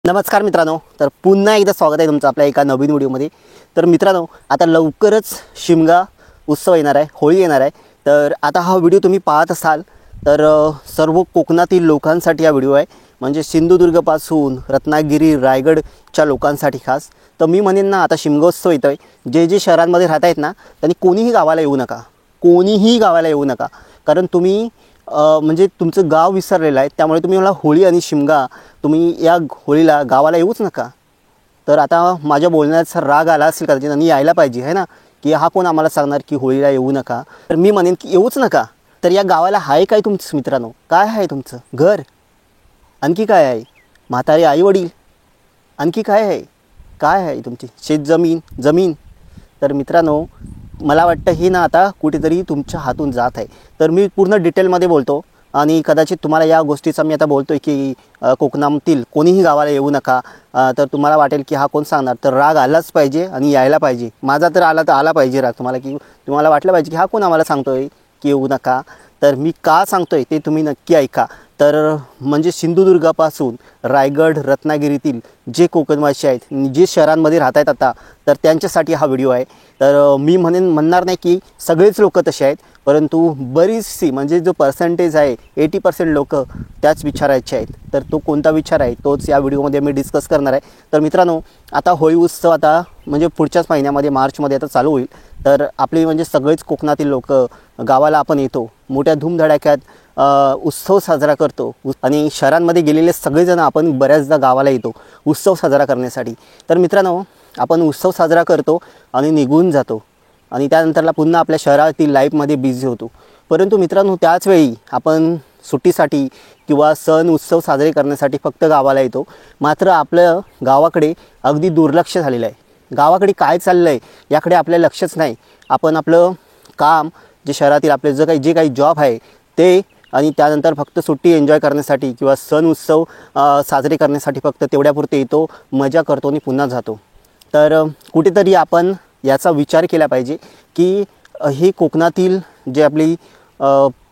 नमस्कार मित्रांनो, तर पुन्हा एकदा स्वागत आहे तुमचं आपल्या एका नवीन व्हिडिओमध्ये। तर मित्रांनो, आता लवकरच शिमगा उत्सव येणार आहे, होळी येणार आहे। तर आता हा व्हिडिओ तुम्ही पाहत असाल तर सर्व कोकणातील लोकांसाठी हा व्हिडिओ आहे, म्हणजे सिंधुदुर्गपासून रत्नागिरी रायगडच्या लोकांसाठी खास। तर मी म्हणेन ना, आता शिमगोत्सव येतोय, जे शहरांमध्ये राहत आहेत ना त्यांनी कोणीही गावाला येऊ नका, कोणीही गावाला येऊ नका, कारण तुम्ही म्हणजे तुमचं गाव विसरलेलं आहे। त्यामुळे तुम्ही मला होळी आणि शिमगा तुम्ही या होळीला गावाला येऊच नका। तर आता माझ्या बोलण्याचा राग आला असेल कदाचित, आणि यायला पाहिजे आहे ना, की हा कोण आम्हाला सांगणार की होळीला येऊ नका। तर मी म्हणेन की येऊच नका। तर या गावाला आहे काय तुमचं मित्रांनो? काय आहे तुमचं? घर? आणखी काय आहे? म्हातारे आई वडील? आणखी काय आहे? काय आहे तुमची जमीन? तर मित्रांनो, मला वाटतं हे ना आता कुठेतरी तुमच्या हातून जात आहे। तर मी पूर्ण डिटेलमध्ये बोलतो, आणि कदाचित तुम्हाला या गोष्टीचा मी आता बोलतोय की कोकणातील कोणीही गावाला येऊ नका। तर तुम्हाला वाटेल की हा कोण सांगणार, तर राग आलाच पाहिजे आणि यायला पाहिजे। माझा तर आला पाहिजे राग तुम्हाला, की तुम्हाला वाटलं पाहिजे की हा कोण आम्हाला सांगतोय की येऊ नका। तर मी का सांगतोय ते तुम्ही नक्की ऐका। तर म्हणजे सिंधुदुर्गापासून रायगड रत्नागिरीतील जे कोकणवासी आहेत, जे शहरांमध्ये राहत आहेत आता, तर त्यांच्यासाठी हा व्हिडिओ आहे। तर मी म्हणणार नाही की सगळेच लोक तसे आहेत, परंतु बरीचशी म्हणजे जो पर्सेंटेज आहे 80% लोक त्याच विचारायचे आहेत। तर तो कोणता विचार आहे तोच या व्हिडिओमध्ये मी डिस्कस करणार आहे। तर मित्रांनो, आता होळी उत्सव आता म्हणजे पुढच्याच महिन्यामध्ये मार्चमध्ये आता चालू होईल। तर आपली म्हणजे सगळेच कोकणातील लोक गावाला आपण येतो, मोठ्या धूमधडाक्यात उत्सव साजरा करतो, आणि शहरांमध्ये गेलेले सगळेजण आपण बऱ्याचदा गावाला येतो उत्सव साजरा करण्यासाठी। तर मित्रांनो, आपण उत्सव साजरा करतो आणि निघून जातो, आणि त्यानंतरला पुन्हा आपल्या शहरातील लाईफमध्ये बिझी होतो। परंतु मित्रांनो, त्याच वेळी आपण सुट्टीसाठी किंवा सण उत्सव साजरे करण्यासाठी फक्त गावाला येतो, मात्र आपलं गावाकडे अगदी दुर्लक्ष झालेलं आहे। गावाकडे काय चाललं आहे याकडे आपलं लक्षच नाही। आपण आपलं काम, जे शहरातील आपले जे काही जॉब आहे ते, आणि त्यानंतर फक्त सुट्टी एन्जॉय करण्यासाठी किंवा सण उत्सव साजरे करण्यासाठी फक्त तेवढ्यापुरते येतो, मजा करतो आणि पुन्हा जातो। तर कुठेतरी आपण याचा विचार केला पाहिजे की हे कोकणातील जे आपली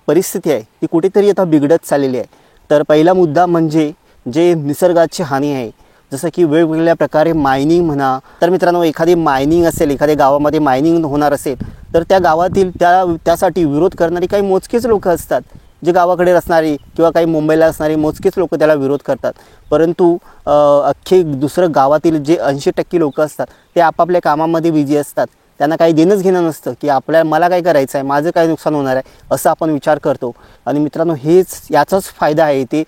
परिस्थिती आहे ती कुठेतरी आता बिघडत चाललेली आहे। तर पहिला मुद्दा म्हणजे जे निसर्गाची हानी आहे, जसं की वेगवेगळ्या प्रकारे मायनिंग म्हणा। तर मित्रांनो, एखादी मायनिंग असेल, एखाद्या गावामध्ये मायनिंग होणार असेल, तर त्या गावातील त्यासाठी विरोध करणारी काही मोजकेच लोक असतात, जे गावाकडे असणारी किंवा काही मुंबईला असणारी मोजकेच लोक त्याला विरोध करतात। परंतु अख्खे दुसरं गावातील जे 80% लोक असतात ते आपापल्या कामामध्ये बिझी असतात, त्यांना काही देणंच घेणं नसतं की मला काय करायचं आहे, माझं काय नुकसान होणार आहे, असं आपण विचार करतो। आणि मित्रांनो, याचाच फायदा आहे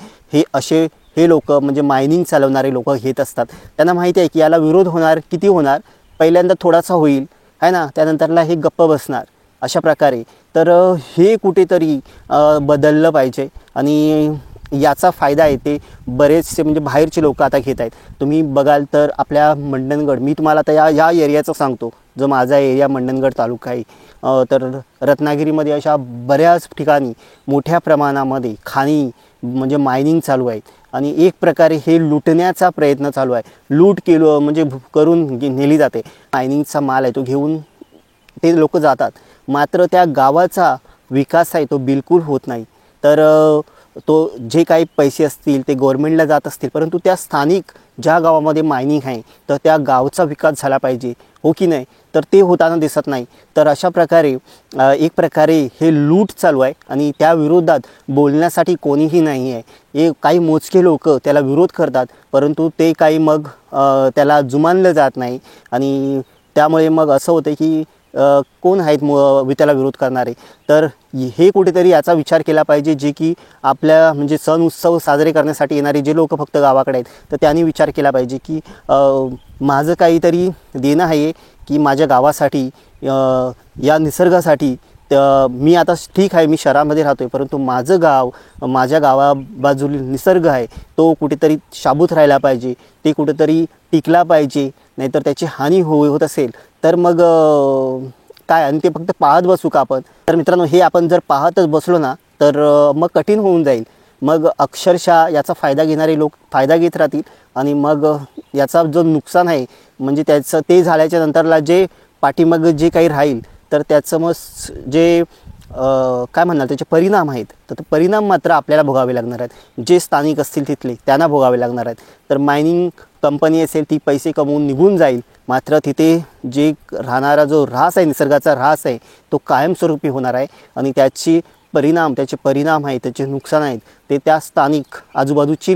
हे लोक म्हणजे मायनिंग चालवणारे लोक घेत असतात। त्यांना माहिती आहे की याला विरोध होणार, किती होणार, पहिल्यांदा थोडासा होईल आहे ना, त्यानंतरला हे गप्प बसणार, अशा प्रकारे। तर हे कुठेतरी बदललं पाहिजे, आणि याचा फायदा आहे ते बरेचसे म्हणजे बाहेरचे लोक आता घेत आहेत। तुम्ही बघाल तर आपल्या मंडणगड, मी तुम्हाला आता या एरियाचं सांगतो, जो माझा एरिया मंडणगड तालुका आहे। तर रत्नागिरीमध्ये अशा बऱ्याच ठिकाणी मोठ्या प्रमाणामध्ये खाणी म्हणजे मायनिंग चालू आहेत, आणि एक प्रकारे हे लुटण्याचा प्रयत्न चालू आहे। लूट करून नेली जाते। मायनिंगचा माल आहे तो घेऊन ते लोक जातात, मात्र त्या गावाचा विकास आहे तो बिलकुल होत नाही। तर तो जे काही पैसे असतील ते गव्हर्नमेंटला जात असतील, परंतु त्या स्थानिक ज्या गावामध्ये मायनिंग आहे तर त्या गावचा विकास झाला पाहिजे, हो की नाही, तर ते होताना दिसत नाही। तर अशा प्रकारे एक प्रकारे हे लूट चालू आहे, आणि त्या विरोधात बोलण्यासाठी कोणीही नाही आहे। हे काही मोजके लोक त्याला विरोध करतात, परंतु ते काही मग त्याला जुमानलं जात नाही, आणि त्यामुळे मग असं होतं की कोण आहेत त्याला विरोध करणारे। तर हे कुठेतरी याचा विचार केला पाहिजे, जे की आपल्या म्हणजे सण उत्सव साजरे करण्यासाठी येणारे जे लोक फक्त गावाकडे आहेत, तर त्यांनी विचार केला पाहिजे की माझं काहीतरी देणं आहे की माझ्या गावासाठी, या निसर्गासाठी। मी आता ठीक आहे, मी शहरामध्ये राहतोय, परंतु माझं गाव, माझ्या गावाबाजूला निसर्ग आहे तो कुठेतरी शाबूत राहायला पाहिजे, ते कुठेतरी टिकला पाहिजे। नाहीतर त्याची हानी होत असेल तर मग काय, आणि ते फक्त पाहत बसू का आपण? तर मित्रांनो, हे आपण जर पाहतच बसलो ना तर मग कठीण होऊन जाईल। मग अक्षरशः याचा फायदा घेणारे लोक फायदा घेत राहतील, आणि मग याचा जो नुकसान आहे म्हणजे त्याचं ते झाल्याच्या नंतरला जे पाठीमागं जे काही राहील, तर त्याचं मग जे काय म्हणणार त्याचे परिणाम आहेत, तर ते परिणाम मात्र आपल्याला भोगावे लागणार आहेत. जे स्थानिक असतील तिथले त्यांना भोगावे लागणार आहेत. तर मायनिंग कंपनी असेल ती पैसे कमवून निघून जाईल, मात्र तिथे जे राहणारा जो ऱ्हास आहे, निसर्गाचा ऱ्हास आहे, तो कायमस्वरूपी होणार आहे. आणि त्याचे परिणाम आहेत, त्याचे नुकसान आहेत, ते त्या स्थानिक आजूबाजूची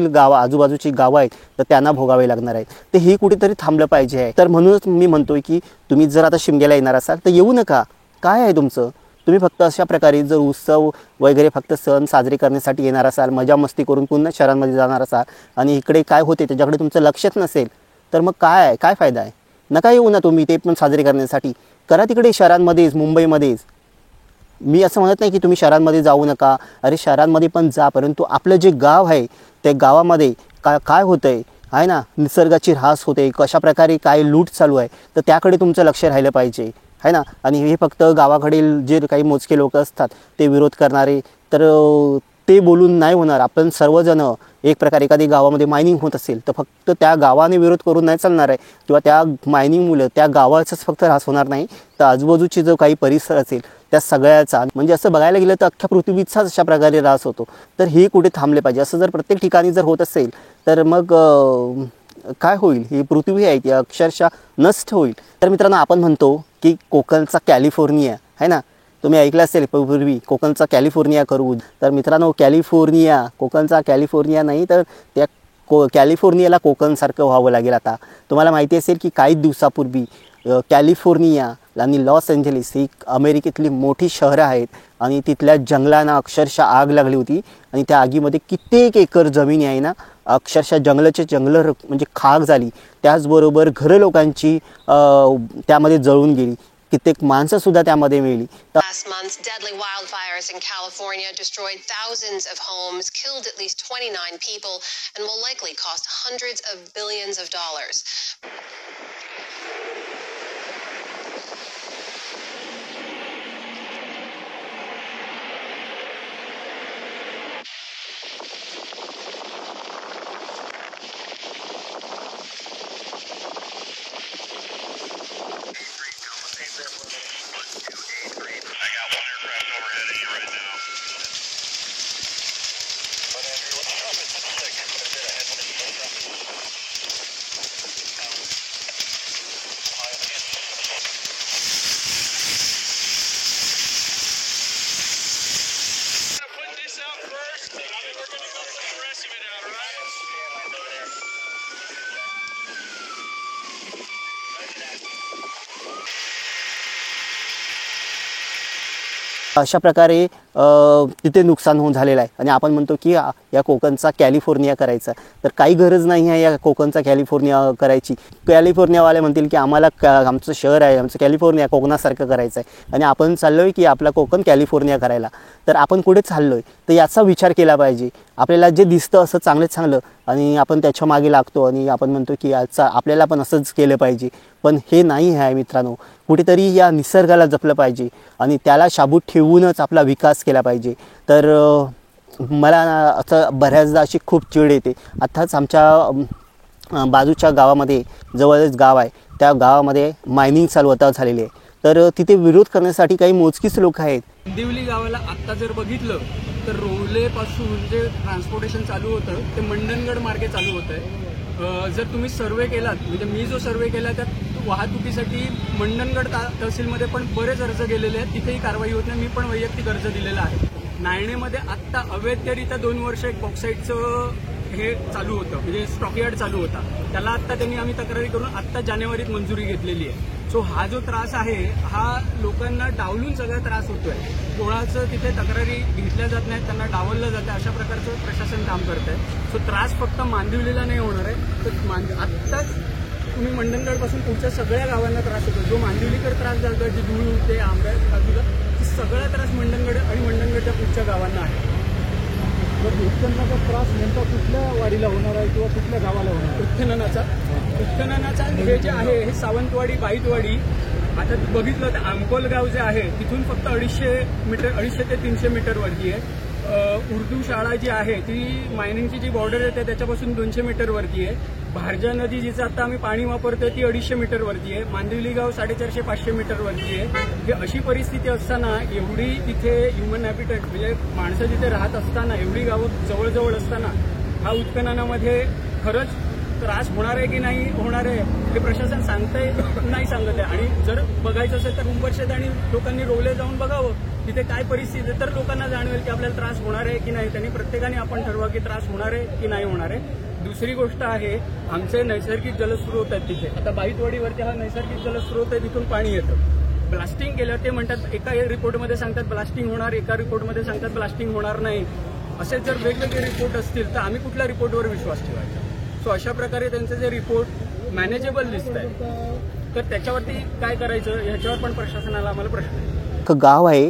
गावं आहेत तर त्यांना भोगावे लागणार आहेत. तर हे कुठेतरी थांबलं पाहिजे आहे. तर म्हणूनच मी म्हणतोय की तुम्ही जर आता शिमग्याला येणार असाल तर येऊ नका. काय आहे तुमचं? तुम्ही फक्त अशा प्रकारे जर उत्सव वगैरे फक्त सण साजरे करण्यासाठी येणार असाल, मजा मस्ती करून पुन्हा शहरांमध्ये जाणार असाल आणि इकडे काय होते त्याच्याकडे तुमचं लक्षच नसेल, तर मग काय फायदा आहे? नका येऊ ना तुम्ही ते पण साजरे करण्यासाठी. करा तिकडे शहरांमध्येच, मुंबईमध्येच. मी असं म्हणत नाही की तुम्ही शहरांमध्ये जाऊ नका. अरे शहरांमध्ये पण जा, परंतु आपलं जे गाव आहे त्या गावामध्ये काय होतं आहे ना, निसर्गाची ऱ्हास होते, कशाप्रकारे काय लूट चालू आहे, तर त्याकडे तुमचं लक्ष राहिलं पाहिजे आहे ना. आणि हे फक्त गावाकडील जे काही मोजके लोक असतात ते विरोध करणारे, तर ते बोलून नाही होणार. आपण सर्वजण एक प्रकारे एखादी गावामध्ये मायनिंग होत असेल तर फक्त त्या गावाने विरोध करून नाही चालणार आहे, किंवा त्या मायनिंगमुळे त्या गावाचाच फक्त ऱ्हास होणार नाही, तर आजूबाजूची जो काही परिसर असेल त्या सगळ्याचा, म्हणजे असं बघायला गेलं तर अख्ख्या पृथ्वीचाच अशा प्रकारे ऱ्हास होतो. तर हे कुठे थांबले पाहिजे. असं जर प्रत्येक ठिकाणी जर होत असेल तर मग काय होईल? ही पृथ्वी आहे ती अक्षरशः नष्ट होईल. तर मित्रांनो, आपण म्हणतो की कोकणचा कॅलिफोर्निया आहे ना, तुम्ही ऐकलं असेल पूर्वी कोकणचा कॅलिफोर्निया करू. तर मित्रांनो, कोकणचा कॅलिफोर्निया नाही, तर त्या कॅलिफोर्नियाला कोकणसारखं व्हावं लागेल. आता तुम्हाला माहिती असेल की काही दिवसापूर्वी कॅलिफोर्निया आणि लॉस एंजेलिस ही अमेरिकेतली मोठी शहरं आहेत आणि तिथल्या जंगलांना अक्षरशः आग लागली होती. आणि त्या आगीमध्ये कित्येक एकर जमीन आहे ना, अक्षरशः जंगलं म्हणजे खाक झाली. त्याचबरोबर घरं लोकांची त्यामध्ये जळून गेली. कित्येक माणसंसुद्धा त्यामध्ये मिळली. Last month, deadly wildfires in California destroyed thousands of homes, killed at least 29 people, and will likely cost hundreds of billions of dollars. अशा प्रकारे तिथे नुकसान होऊन झालेलं आहे. आणि आपण म्हणतो की या कोकणचा कॅलिफोर्निया करायचा, तर काही गरज नाही आहे या कोकणचा कॅलिफोर्निया करायची. कॅलिफोर्नियावाले म्हणतील की आम्हाला आमचं शहर आहे, आमचं कॅलिफोर्निया कोकणासारखं करायचं आहे, आणि आपण चाललो आहे की आपला कोकण कॅलिफोर्निया करायला. तर आपण कुठे चाललो आहे तर याचा विचार केला पाहिजे. आपल्याला जे दिसतं असं चांगलं आणि आपण त्याच्या मागे लागतो आणि आपण म्हणतो की आपल्याला पण असंच केलं पाहिजे. पण हे नाही आहे मित्रांनो. कुठेतरी या निसर्गाला जपलं पाहिजे आणि त्याला शाबूत ठेवूनच आपला विकास केला पाहिजे. तर मला असं बऱ्याचदा अशी खूप चिड येते. आत्ताच आमच्या बाजूच्या गावामध्ये, जवळच गाव आहे, त्या गावामध्ये मायनिंग चालू झालेली आहे. तर तिथे विरोध करण्यासाठी काही मोजकीच लोक आहेत. देवली गावाला आत्ता जर बघितलं तर रोवलेपासून जे ट्रान्सपोर्टेशन चालू होतं ते मंडणगड मार्गे चालू होतं आहे. जर तुम्ही सर्वे केलात, म्हणजे मी जो सर्वे केला त्यात वाहतुकीसाठी मंडणगड तहसीलमध्ये पण बरेच अर्ज गेलेले आहेत, तिथेही कारवाई होत नाही. मी पण वैयक्तिक अर्ज दिलेला आहे. नायणेमध्ये आत्ता अवैधरित्या 2 वर्ष एक बॉक्साईटचं हे चालू होतं, म्हणजे स्टॉकयार्ड चालू होता. त्याला आत्ता त्यांनी आम्ही तक्रारी करून आत्ता जानेवारीत मंजुरी घेतलेली आहे. सो हा जो त्रास आहे हा लोकांना डावलून सगळा त्रास होतोय. कोणाचं तिथे तक्रारी घेतल्या जात नाहीत, त्यांना डावललं जातं, अशा प्रकारचं प्रशासन काम करत आहे. सो त्रास फक्त मांदिवलीला नाही होणार आहे, तर आत्ताच तुम्ही मंडणगडपासून पुढच्या सगळ्या गावांना त्रास होतो. जो मांदिवलीकर त्रास झाला, जी धूळ उडते आंब्या बाजूला, सगळा त्रास मंडणगड आणि मंडणगडच्या पुढच्या गावांना आहे. तर उत्खननाचा त्रास नेमका कुठल्या वाडीला होणार आहे किंवा कुठल्या गावाला होणार आहे? उत्खननाचा हे जे आहे हे सावंतवाडी, बाईतवाडी, आता बघितलं तर आंकोल गाव जे आहे तिथून फक्त 250 ते 300 मीटरवरती आहे. उर्दू शाळा जी आहे ती मायनिंगची जी बॉर्डर येते त्याच्यापासून 200 मीटरवरती आहे. भारजा नदी जिचं आता आम्ही पाणी वापरतोय ती 250 मीटरवरती आहे. मांदिवली गाव 450-500 मीटरवरती आहे. ही अशी परिस्थिती असताना एवढी तिथे ह्युमन हॅबिटेट म्हणजे माणसं तिथे राहत असताना एवढी गावं जवळजवळ असताना हा उत्खननामध्ये खरंच त्रास होणार आहे की नाही होणार आहे हे प्रशासन सांगतंय नाही सांगत आहे. आणि जर बघायचं असेल तर उंबरशेत आणि लोकांनी रोवले जाऊन बघावं तिथे काय परिस्थिती आहे, तर लोकांना जाणवेल की आपल्याला त्रास होणार आहे की नाही. त्यांनी प्रत्येकाने आपण ठरवा की त्रास होणार आहे की नाही होणार आहे. दुसरी गोष्ट आहे आमचे नैसर्गिक जलस्रोत आहेत तिथे. आता बाईतवाडीवरती हा नैसर्गिक जलस्रोत आहे, तिथून पाणी येतं. ब्लास्टिंग केलं ते म्हणतात एका रिपोर्टमध्ये सांगतात ब्लास्टिंग होणार, एका रिपोर्टमध्ये सांगतात ब्लास्टिंग होणार नाही. असे जर वेगवेगळे रिपोर्ट असतील तर आम्ही कुठल्या रिपोर्टवर विश्वास ठेवायचा. सो अशा प्रकारे त्यांचे जे रिपोर्ट मॅनेजेबल दिसत आहे तर त्याच्यावरती काय करायचं ह्याच्यावर पण प्रशासनाला आम्हाला प्रश्न आहे. अख्खं गाव आहे,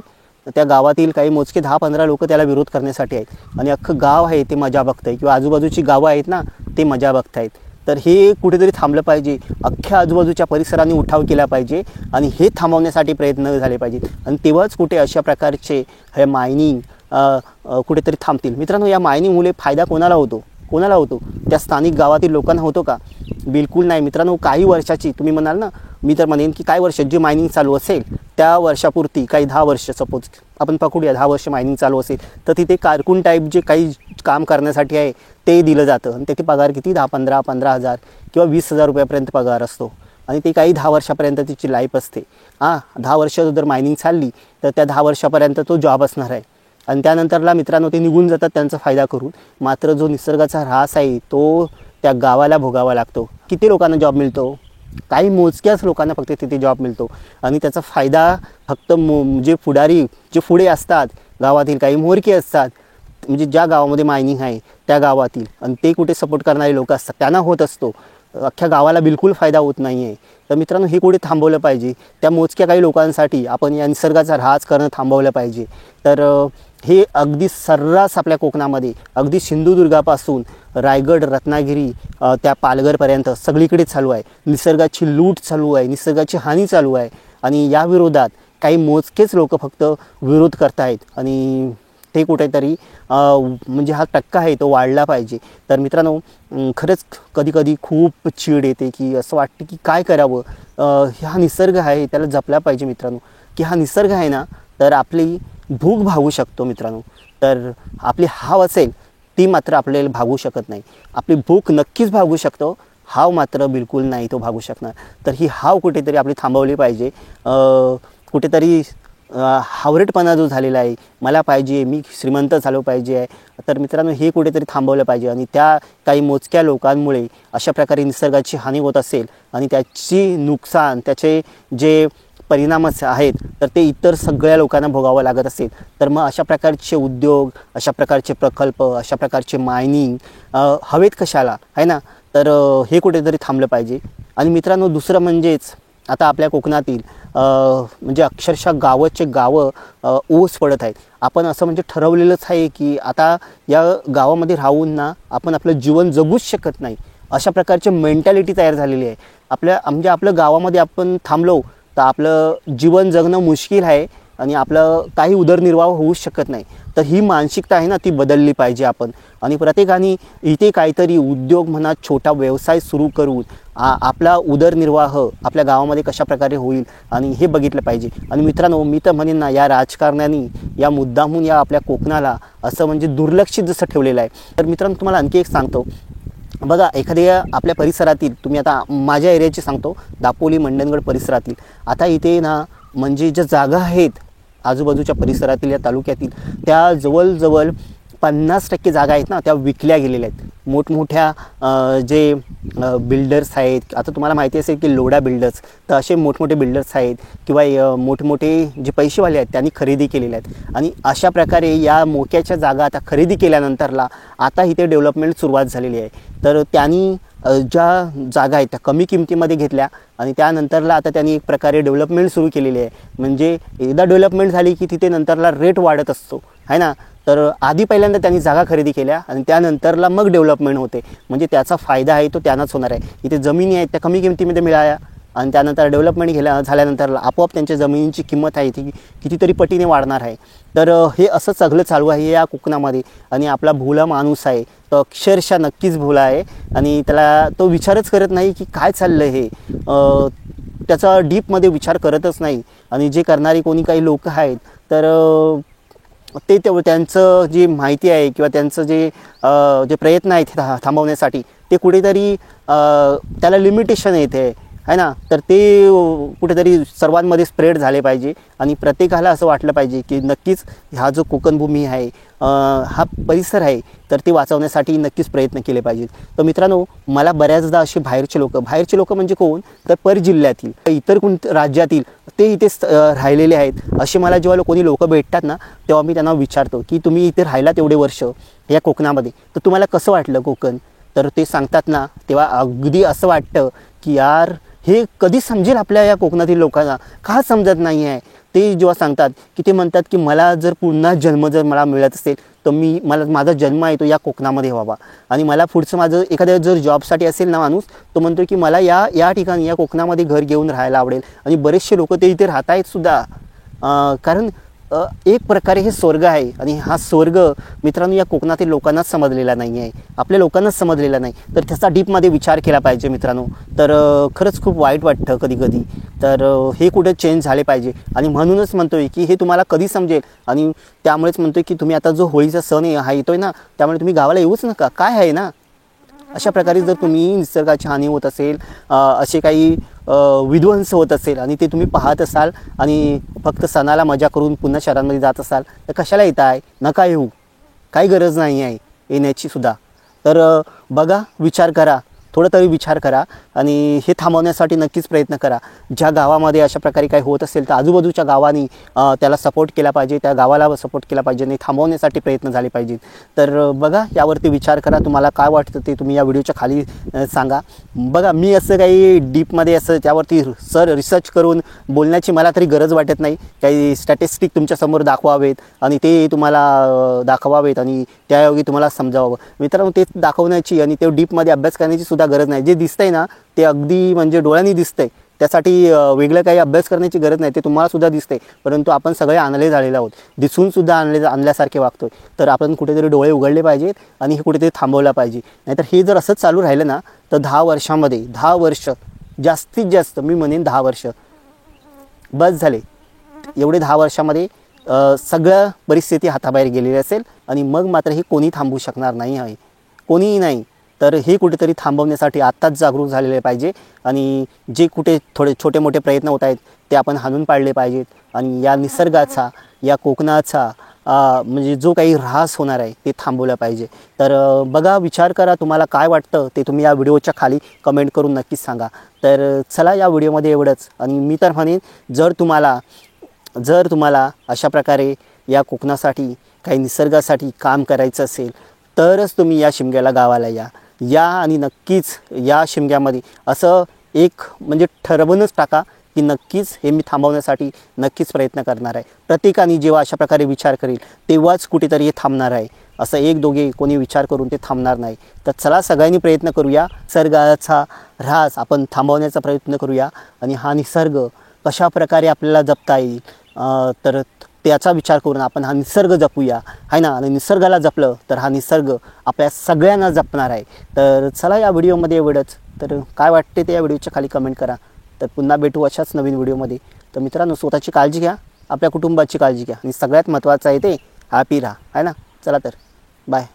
त्या गावातील काही मोजके 10-15 लोक त्याला विरोध करण्यासाठी आहेत आणि अख्खं गाव आहे ते मजा बघतंय किंवा आजूबाजूची गावं आहेत ना ते मजा बघतायत. तर हे कुठेतरी थांबलं पाहिजे. अख्ख्या आजूबाजूच्या परिसरांनी उठाव केला पाहिजे आणि हे थांबवण्यासाठी प्रयत्न झाले पाहिजेत आणि तेव्हाच कुठे अशा प्रकारचे हे मायनिंग कुठेतरी थांबतील. मित्रांनो, या मायनिंगमुळे फायदा कोणाला होतो? कोणाला होतो? त्या स्थानिक गावातील लोकांना होतो का? बिलकुल नाही मित्रांनो. काही वर्षाची तुम्ही म्हणाल ना, मी तर म्हणेन की काही वर्ष जे मायनिंग चालू असेल त्या वर्षापुरती काही 10 वर्ष सपोज आपण पकडूया 10 वर्ष मायनिंग चालू असेल तर तिथे कारकून टाईप जे काही काम करण्यासाठी आहे ते दिलं जातं आणि त्याची पगार किती 10-15,000 किंवा 20,000 रुपयापर्यंत पगार असतो आणि ते काही 10 वर्षापर्यंत तिची लाईफ असते. 10 वर्ष जर मायनिंग चालली तर त्या 10 वर्षापर्यंत तो जॉब असणार आहे आणि त्यानंतरला मित्रांनो ते निघून जातात त्यांचा फायदा करून. मात्र जो निसर्गाचा ऱ्हास आहे तो त्या गावाला भोगावा लागतो. किती लोकांना जॉब मिळतो? काही मोजक्याच लोकांना फक्त तिथे जॉब मिळतो आणि त्याचा फायदा फक्त जे पुढारी जे पुढे असतात गावातील काही म्होरके असतात म्हणजे ज्या गावामध्ये मायनिंग आहे त्या गावातील आणि ते कुठे सपोर्ट करणारे लोक असतात त्यांना होत असतो. अख्ख्या गावाला बिलकुल फायदा होत नाही आहे. तर मित्रांनो हे कुठे थांबवलं पाहिजे. त्या मोजक्या काही लोकांसाठी आपण या निसर्गाचा ऱ्हास करणं थांबवलं पाहिजे. तर हे अगदी सर्रास आपल्या कोकणामध्ये अगदी सिंधुदुर्गापासून रायगड रत्नागिरी त्या पालघरपर्यंत सगळीकडे चालू आहे. निसर्गाची लूट चालू आहे, निसर्गाची हानी चालू आहे आणि या विरोधात काही मोजकेच लोक फक्त विरोध करतायत आणि ते कुठेतरी म्हणजे हा टक्का आहे तो वाढला पाहिजे. तर मित्रांनो खरंच कधी खूप चीड येते की असं वाटतं की काय करावं. हा निसर्ग आहे त्याला जपला पाहिजे मित्रांनो. की हा निसर्ग आहे ना तर आपली भूक भागू शकतो मित्रांनो. तर आपली हाव असेल ती मात्र आपल्याला भागू शकत नाही. आपली भूक नक्कीच भागू शकतो, हाव मात्र बिलकुल नाही तो भागू शकणार. तर ही हाव कुठेतरी आपली थांबवली पाहिजे. कुठेतरी हावरेटपणा जो झालेला आहे मला पाहिजे मी श्रीमंत झालो पाहिजे आहे तर मित्रांनो हे कुठेतरी थांबवलं पाहिजे आणि त्या काही मोजक्या लोकांमुळे अशा प्रकारे निसर्गाची हानी होत असेल आणि त्याची नुकसान त्याचे जे परिणामच आहेत तर ते इतर सगळ्या लोकांना भोगावं लागत असेल तर मग अशा प्रकारचे उद्योग अशा प्रकारचे प्रकल्प अशा प्रकारचे मायनिंग हवेत कशाला आहे ना. तर हे कुठेतरी थांबलं पाहिजे. आणि मित्रांनो दुसरं म्हणजेच आता आपल्या कोकणातील म्हणजे अक्षरशः गावं ओस पडत आहेत. आपण असं म्हणजे ठरवलेलंच आहे की आता या गावामध्ये राहून ना आपण आपलं जीवन जगूच शकत नाही अशा प्रकारची मेंटॅलिटी तयार झालेली आहे. म्हणजे आपलं गावामध्ये आपण थांबलो तर आपलं जीवन जगणं मुश्किल आहे आणि आपलं काही उदरनिर्वाह होऊ शकत नाही. तर ही मानसिकता आहे ना ती बदलली पाहिजे आपण आणि प्रत्येकाने इथे काहीतरी उद्योग म्हणा छोटा व्यवसाय सुरू करून आपला उदरनिर्वाह आपल्या गावामध्ये कशा प्रकारे होईल आणि हे बघितलं पाहिजे. आणि मित्रांनो मी तर म्हणेन ना या राजकारण्यांनी या मुद्दामून या आपल्या कोकणाला असं म्हणजे दुर्लक्षित जसं ठेवलेलं आहे. तर मित्रांनो तुम्हाला आणखी एक सांगतो बघा एखाद्या आपल्या परिसरातील तुम्ही आता माझ्या एरियाची सांगतो दापोली मंडणगड परिसरातील आता इथे ना म्हणजे ज्या जागा आहेत आजूबाजूच्या परिसरातील या तालुक्यातील त्या जवळजवळ 50% जागा आहेत ना त्या विकल्या गेलेल्या आहेत. मोठमोठ्या जे बिल्डर्स आहेत आता तुम्हाला माहिती असेल की लोढा बिल्डर्स तर असे मोठमोठे बिल्डर्स आहेत किंवा मोठमोठे जे पैसेवाले आहेत त्यांनी खरेदी केलेल्या आहेत आणि अशा प्रकारे या मोक्याच्या जागा आता खरेदी केल्यानंतरला आता इथे डेव्हलपमेंट सुरुवात झालेली आहे. तर त्यांनी ज्या जागा आहेत त्या कमी किमतीमध्ये घेतल्या आणि त्यानंतरला आता त्यांनी एक प्रकारे डेव्हलपमेंट सुरू केलेली आहे. म्हणजे एकदा डेव्हलपमेंट झाली की तिथे नंतरला रेट वाढत असतो आहे ना. तर आधी पहिल्यांदा त्यांनी जागा खरेदी केल्या आणि त्यानंतरला मग डेव्हलपमेंट होते म्हणजे त्याचा फायदा आहे तो त्यांनाच होणार आहे. इथे जमिनी आहेत त्या कमी किमतीमध्ये मिळाल्या आणि त्यानंतर डेव्हलपमेंट झाल्यानंतर आपोआप त्यांच्या जमिनींची किंमत आहे ती कितीतरी पटीने वाढणार आहे. तर हे असं सगळं चालू आहे या कोकणामध्ये. आणि आपला भोला माणूस आहे तो अक्षरशः नक्कीच भोला आहे आणि त्याला तो विचारच करत नाही की काय चाललं हे, त्याचा डीपमध्ये विचार करतच नाही. आणि जे करणारी कोणी काही लोक आहेत तर ते त्यांचं जी माहिती आहे किंवा त्यांचं जे प्रयत्न आहेत थांबवण्यासाठी ते कुठेतरी त्याला लिमिटेशन येते आहे ना. तर ते कुठेतरी सर्वांमध्ये स्प्रेड झाले पाहिजे आणि प्रत्येकाला असं वाटलं पाहिजे की नक्कीच हा जो कोकणभूमी आहे, हा परिसर आहे, तर ते वाचवण्यासाठी नक्कीच प्रयत्न केले पाहिजेत. तर मित्रांनो, मला बऱ्याचदा असे बाहेरचे लोक म्हणजे कोण, तर परजिल्ह्यातील इतर राज्यातील ते इथे राहिलेले आहेत असे मला जेव्हा कोणी लोक भेटतात ना, तेव्हा मी त्यांना विचारतो की तुम्ही इथे राहिलात एवढे वर्ष या कोकणामध्ये, तर तुम्हाला कसं वाटलं कोकण. तर ते सांगतात ना, तेव्हा अगदी असं वाटतं की यार हे कधी समजेल आपल्या या कोकणातील लोकांना, का समजत नाही आहे. ते जेव्हा सांगतात की ते म्हणतात की मला जर पुन्हा जन्म जर मला मिळत असेल तर माझा जन्म आहे तो या कोकणामध्ये व्हावा. आणि मला पुढचं माझं एखाद्या जर जॉबसाठी असेल ना माणूस, तो म्हणतो की मला या ठिकाणी या कोकणामध्ये घर घेऊन राहायला आवडेल. आणि बरेचसे लोक ते इथे राहत आहेत सुद्धा, कारण एक प्रकारे हे स्वर्ग आहे. आणि हा स्वर्ग मित्रांनो या कोकणातील लोकांनाच समजलेला नाही आहे, आपल्या लोकांनाच समजलेला नाही. तर त्याचा डीपमध्ये विचार केला पाहिजे मित्रांनो. तर खरंच खूप वाईट वाटतं कधी. तर हे कुठे चेंज झाले पाहिजे. आणि म्हणूनच म्हणतोय की हे तुम्हाला कधी समजेल. आणि त्यामुळेच म्हणतोय की तुम्ही आता जो होळीचा सण हा येतोय ना, त्यामुळे तुम्ही गावाला येऊच नका. काय आहे ना, अशा प्रकारे जर तुम्ही निसर्गाची हानी होत असेल, असे काही विध्वंस होत असेल आणि ते तुम्ही पाहत असाल आणि फक्त सणाला मजा करून पुन्हा शहरांमध्ये जात असाल, तर कशाला येत आहे, नका येऊ, काही गरज नाही आहे येण्याची सुद्धा. तर बघा, विचार करा, थोडं तरी विचार करा आणि हे थांबवण्यासाठी नक्कीच प्रयत्न करा. ज्या गावामध्ये अशा प्रकारे काही होत असेल तर आजूबाजूच्या गावांनी त्याला सपोर्ट केला पाहिजे, त्या गावाला सपोर्ट केला पाहिजे आणि थांबवण्यासाठी प्रयत्न झाले पाहिजेत. तर बघा, यावरती विचार करा. तुम्हाला काय वाटतं ते तुम्ही या व्हिडिओच्या खाली सांगा. बघा, मी असं काही डीपमध्ये असं त्यावरती रिसर्च करून बोलण्याची मला तरी गरज वाटत नाही. काही स्टॅटिस्टिक तुमच्यासमोर दाखवावेत आणि ते तुम्हाला दाखवावेत आणि त्यायोगी तुम्हाला समजावं. मित्रांनो, ते दाखवण्याची आणि ते डीपमध्ये अभ्यास करण्याची सुद्धा गरज नाही. जे दिसतंय ना ते अगदी म्हणजे डोळ्यांनी दिसतंय, त्यासाठी वेगळं काही अभ्यास करण्याची गरज नाही. ते तुम्हाला सुद्धा दिसतंय, परंतु आपण सगळे आणले झालेले आहोत, दिसून सुद्धा आणल्यासारखे वागतोय. तर आपण कुठेतरी डोळे उघडले पाहिजेत आणि हे कुठेतरी थांबवलं पाहिजे. नाहीतर हे जर असंच चालू राहिलं ना, तर 10 वर्षामध्ये 10 वर्ष जास्तीत जास्त मी म्हणेन 10 वर्ष बस झाले. एवढे 10 वर्षामध्ये सगळं परिस्थिती हाताबाहेर गेलेली असेल आणि मग मात्र हे कोणी थांबवू शकणार नाही आहे, कोणीही नाही. तर हे कुठेतरी थांबवण्यासाठी आत्ताच जागरूक झालेले पाहिजे आणि जे कुठे थोडे छोटे मोठे प्रयत्न होत आहेत ते आपण हाणून पाडले पाहिजेत. आणि या निसर्गाचा, या कोकणाचा म्हणजे जो काही ऱ्हास होणार आहे ते थांबवलं पाहिजे. तर बघा, विचार करा, तुम्हाला काय वाटतं ते तुम्ही या व्हिडिओच्या खाली कमेंट करून नक्कीच सांगा. तर चला, या व्हिडिओमध्ये एवढंच. आणि मी तर म्हणेन, जर तुम्हाला अशा प्रकारे या कोकणासाठी काही निसर्गासाठी काम करायचं असेल तरच तुम्ही या शिमग्याला गावाला या आणि नक्कीच या शिमग्यामध्ये असं एक म्हणजे ठरवूनच टाका की नक्कीच हे मी थांबवण्यासाठी नक्कीच प्रयत्न करणार आहे. प्रत्येकाने जेव्हा अशा प्रकारे विचार करेल तेव्हाच कुठेतरी हे थांबणार आहे. असं एक दोघे कोणी विचार करून ते थांबणार नाही. तर चला, सगळ्यांनी प्रयत्न करूया, निसर्गाचा ऱ्हास आपण थांबवण्याचा प्रयत्न करूया आणि हा निसर्ग कशा प्रकारे आपल्याला जपता येईल तर त्याचा विचार करून आपण हा निसर्ग जपूया, आहे ना. आणि निसर्गाला जपलं तर हा निसर्ग आपल्या सगळ्यांना जपणार आहे. तर चला, या व्हिडिओमध्ये एवढंच. तर काय वाटते ते या व्हिडिओच्या खाली कमेंट करा. तर पुन्हा भेटू अशाच नवीन व्हिडिओमध्ये. तर मित्रांनो, स्वतःची काळजी घ्या, आपल्या कुटुंबाची काळजी घ्या आणि सगळ्यात महत्त्वाचं आहे ते हॅपी राहा, आहे ना. चला तर, बाय.